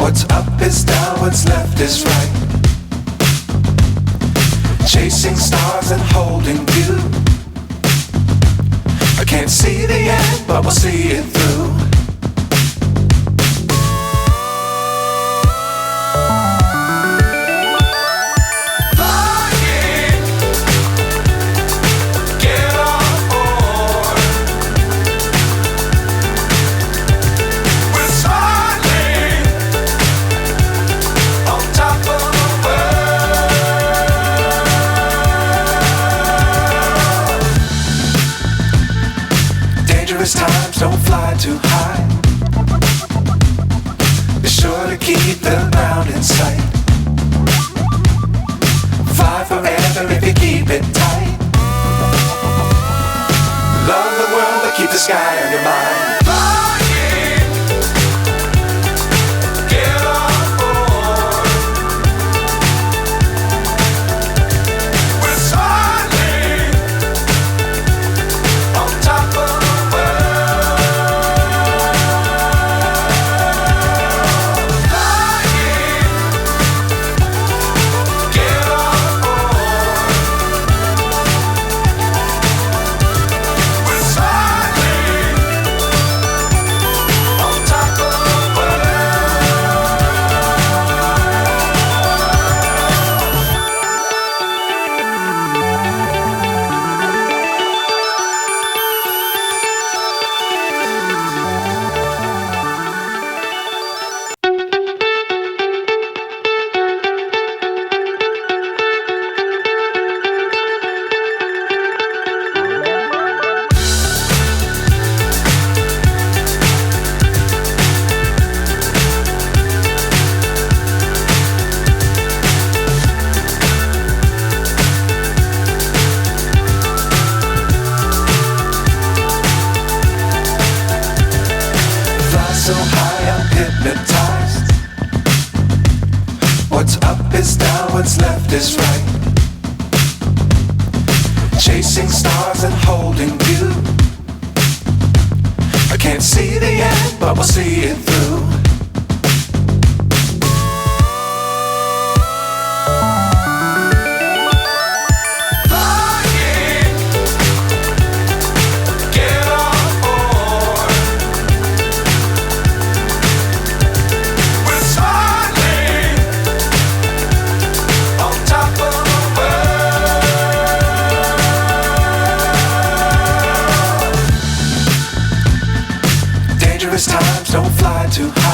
What's up is down, what's left is right. Chasing stars and holding you. I can't see the end, but we'll see it through. Times don't fly too high. Be sure to keep the ground in sight. Fly forever if you keep it tight. Love the world but keep the sky on your mind. So high I'm hypnotized. What's up is down, what's left is right. Chasing stars and holding you. I can't see the end, but we'll see it through. Times don't fly too high.